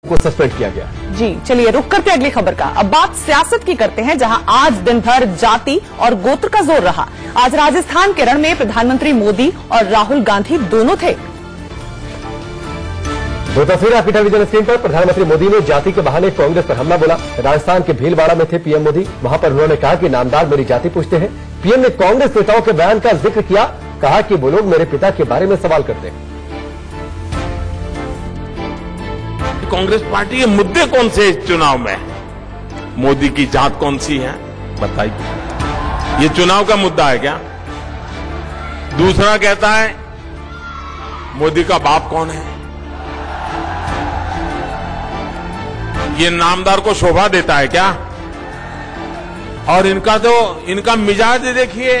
को सस्पेंड किया गया। जी चलिए रुक करते अगली खबर का। अब बात सियासत की करते हैं, जहां आज दिन भर जाति और गोत्र का जोर रहा। आज राजस्थान के रण में प्रधानमंत्री मोदी और राहुल गांधी दोनों थे। दो तस्वीरें आपकी टेलीविजन स्क्रीन पर। प्रधानमंत्री मोदी ने जाति के बहाने कांग्रेस पर हमला बोला। राजस्थान के भीलवाड़ा में थे पीएम मोदी। वहां पर उन्होंने कहा कि नामदार मेरी जाति पूछते हैं। पीएम ने कांग्रेस नेताओं के बयान का जिक्र किया, कहा कि वो लोग मेरे पिता के बारे में सवाल करते हैं। कांग्रेस पार्टी के मुद्दे कौन से इस चुनाव में? मोदी की जात कौन सी है बताइए, ये चुनाव का मुद्दा है क्या? दूसरा कहता है मोदी का बाप कौन है, ये नामदार को शोभा देता है क्या? और इनका मिजाज देखिए,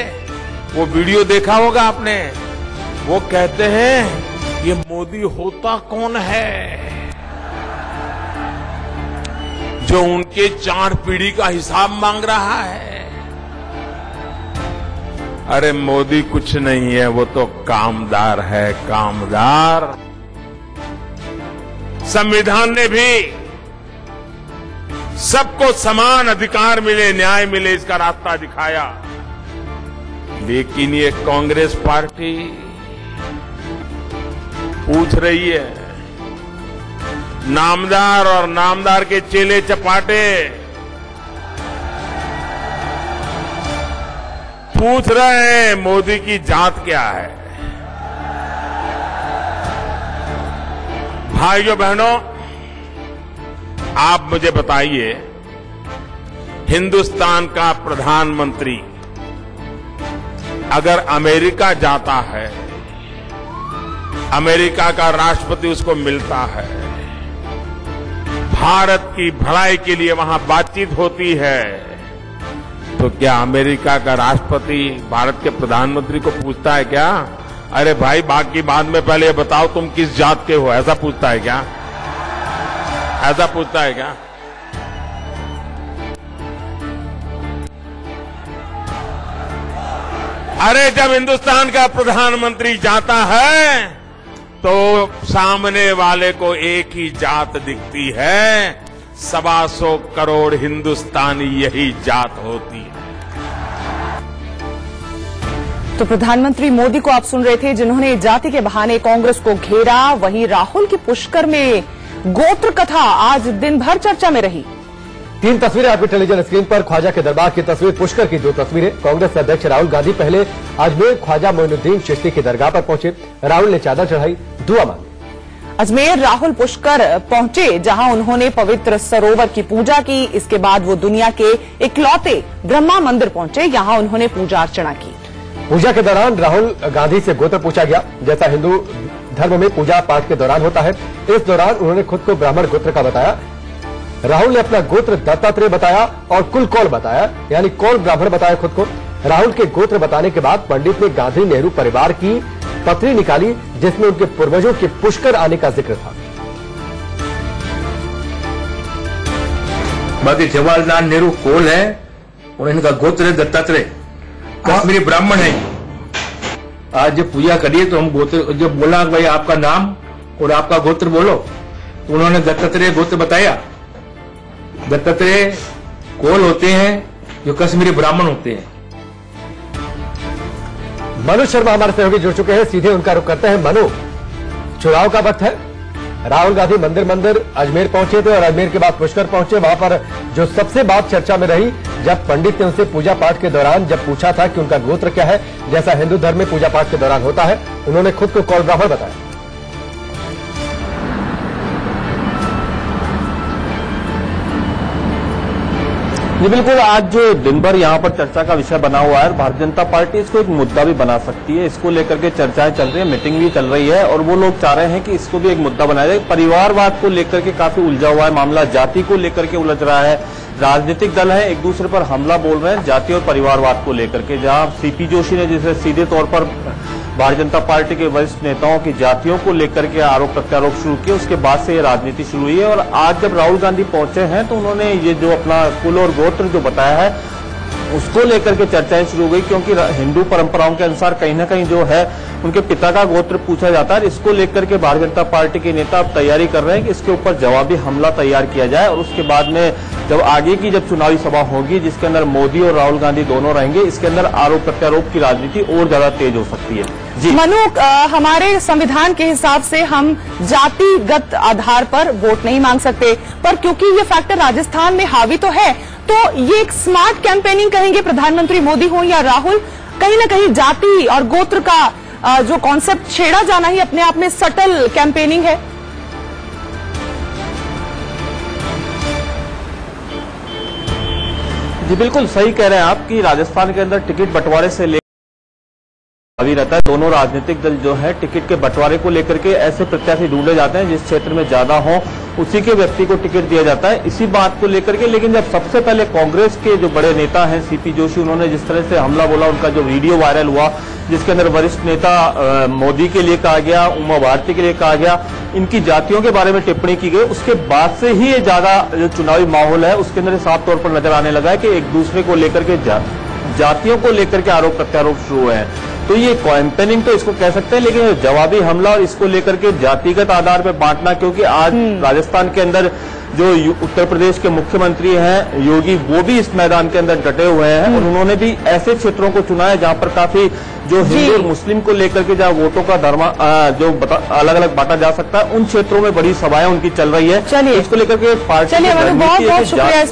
वो वीडियो देखा होगा आपने, वो कहते हैं ये मोदी होता कौन है जो उनके 4 पीढ़ी का हिसाब मांग रहा है। अरे मोदी कुछ नहीं है, वो तो कामदार है, कामदार। संविधान ने भी सबको समान अधिकार मिले, न्याय मिले, इसका रास्ता दिखाया। लेकिन ये कांग्रेस पार्टी पूछ रही है, नामदार और नामदार के चेले चपाटे पूछ रहे हैं मोदी की जात क्या है। भाइयों बहनों, आप मुझे बताइए, हिंदुस्तान का प्रधानमंत्री अगर अमेरिका जाता है, अमेरिका का राष्ट्रपति उसको मिलता है, भारत की भलाई के लिए वहां बातचीत होती है, तो क्या अमेरिका का राष्ट्रपति भारत के प्रधानमंत्री को पूछता है क्या, अरे भाई बाकी बाद में पहले ये बताओ तुम किस जात के हो? ऐसा पूछता है क्या? ऐसा पूछता है क्या? अरे जब हिंदुस्तान का प्रधानमंत्री जाता है तो सामने वाले को एक ही जात दिखती है, 125 करोड़ हिंदुस्तानी यही जात होती है। तो प्रधानमंत्री मोदी को आप सुन रहे थे, जिन्होंने जाति के बहाने कांग्रेस को घेरा। वहीं राहुल की पुष्कर में गोत्र कथा आज दिन भर चर्चा में रही। 3 तस्वीरें आपकी टेलीविजन स्क्रीन पर। ख्वाजा के दरबार की तस्वीर, पुष्कर की 2 तस्वीरें। कांग्रेस अध्यक्ष राहुल गांधी पहले अजमेर ख्वाजा मोइनुद्दीन चिश्ती की दरगाह पर पहुंचे। राहुल ने चादर चढ़ाई, दुआ मांगी। अजमेर राहुल पुष्कर पहुंचे, जहां उन्होंने पवित्र सरोवर की पूजा की। इसके बाद वो दुनिया के इकलौते ब्रह्मा मंदिर पहुंचे, यहां उन्होंने पूजा अर्चना की। पूजा के दौरान राहुल गांधी से गोत्र पूछा गया, जैसा हिंदू धर्म में पूजा पाठ के दौरान होता है। इस दौरान उन्होंने खुद को ब्राह्मण गोत्र का बताया। राहुल ने अपना गोत्र दत्तात्रेय बताया और कुल कौल बताया, यानी कौल ब्राह्मण बताया खुद को। राहुल के गोत्र बताने के बाद पंडित ने गांधी नेहरू परिवार की पत्री निकाली, जिसमें उनके पूर्वजों के पुष्कर आने का जिक्र था। बाकी जवाहरलाल नेहरू कौल है और इनका गोत्र है दत्तात्रेय, कश्मीरी ब्राह्मण है। आज जब पूजा करिए तो हम गोत्र, जब बोला भाई आपका नाम और आपका गोत्र बोलो, तो उन्होंने दत्तात्रेय गोत्र बताया। दत्तात्रेय कौल होते हैं जो कश्मीरी ब्राह्मण होते हैं। मनु शर्मा हमारे सहयोगी जुड़ चुके हैं, सीधे उनका रुख करते हैं। मनु, चुनाव का वक्त है, राहुल गांधी मंदिर अजमेर पहुंचे थे और अजमेर के बाद पुष्कर पहुंचे। वहां पर जो सबसे बात चर्चा में रही, जब पंडित ने उनसे पूजा पाठ के दौरान जब पूछा था कि उनका गोत्र क्या है, जैसा हिंदू धर्म में पूजा पाठ के दौरान होता है, उन्होंने खुद को कौल ब्राह्मण बताया। जी बिल्कुल, आज जो दिन भर यहाँ पर चर्चा का विषय बना हुआ है, भारतीय जनता पार्टी इसको एक मुद्दा भी बना सकती है। इसको लेकर के चर्चाएं चल रही है, मीटिंग भी चल रही है और वो लोग चाह रहे हैं कि इसको भी एक मुद्दा बनाया जाए। परिवारवाद को लेकर के काफी उलझा हुआ है मामला, जाति को लेकर के उलझ रहा है। राजनीतिक दल है एक दूसरे पर हमला बोल रहे हैं जाति और परिवारवाद को लेकर के, जहां सीपी जोशी ने जिसे सीधे तौर पर भारतीय जनता पार्टी के वरिष्ठ नेताओं की जातियों को लेकर के आरोप प्रत्यारोप शुरू किए। उसके बाद से ये राजनीति शुरू हुई है और आज जब राहुल गांधी पहुंचे हैं तो उन्होंने ये जो अपना कुल और गोत्र जो बताया है उसको लेकर के चर्चाएं शुरू हो गई, क्योंकि हिंदू परंपराओं के अनुसार कहीं ना कहीं जो है उनके पिता का गोत्र पूछा जाता है। इसको लेकर के भारतीय जनता पार्टी के नेता अब तैयारी कर रहे हैं कि इसके ऊपर जवाबी हमला तैयार किया जाए और उसके बाद में जब आगे की चुनावी सभा होगी जिसके अंदर मोदी और राहुल गांधी दोनों रहेंगे, इसके अंदर आरोप प्रत्यारोप की राजनीति और ज्यादा तेज हो सकती है। जी मनु, हमारे संविधान के हिसाब से हम जातिगत आधार पर वोट नहीं मांग सकते, पर क्योंकि ये फैक्टर राजस्थान में हावी तो है, तो ये एक स्मार्ट कैंपेनिंग कहेंगे प्रधानमंत्री मोदी हो या राहुल, कहीं ना कहीं जाति और गोत्र का जो कॉन्सेप्ट छेड़ा जाना ही अपने आप में सटल कैंपेनिंग है। जी बिल्कुल सही कह रहे हैं आप कि राजस्थान के अंदर टिकट बंटवारे से अभी रहता है। दोनों राजनीतिक दल जो है टिकट के बंटवारे को लेकर के ऐसे प्रत्याशी ढूंढे जाते हैं जिस क्षेत्र में ज्यादा हो उसी के व्यक्ति को टिकट दिया जाता है, इसी बात को लेकर के। लेकिन जब सबसे पहले कांग्रेस के जो बड़े नेता हैं सीपी जोशी, उन्होंने जिस तरह से हमला बोला, उनका जो वीडियो वायरल हुआ जिसके अंदर वरिष्ठ नेता मोदी के लिए कहा गया, उमा भारती के लिए कहा गया, इनकी जातियों के बारे में टिप्पणी की गई, उसके बाद से ही ये ज्यादा जो चुनावी माहौल है उसके अंदर साफ तौर पर नजर आने लगा है कि एक दूसरे को लेकर के जातियों को लेकर के आरोप प्रत्यारोप शुरू हुए हैं। तो ये कैंपेनिंग तो इसको कह सकते हैं, लेकिन जवाबी हमला और इसको लेकर के जातिगत आधार पर बांटना, क्योंकि आज राजस्थान के अंदर जो उत्तर प्रदेश के मुख्यमंत्री हैं योगी, वो भी इस मैदान के अंदर डटे हुए हैं और उन्होंने भी ऐसे क्षेत्रों को चुना है जहां पर काफी जो हिंदू और मुस्लिम को लेकर के जहां वोटों का धर्म जो अलग अलग बांटा जा सकता है, उन क्षेत्रों में बड़ी सभाएं उनकी चल रही है। चलिए इसको लेकर के पार्टी बहुत शुक्रिया।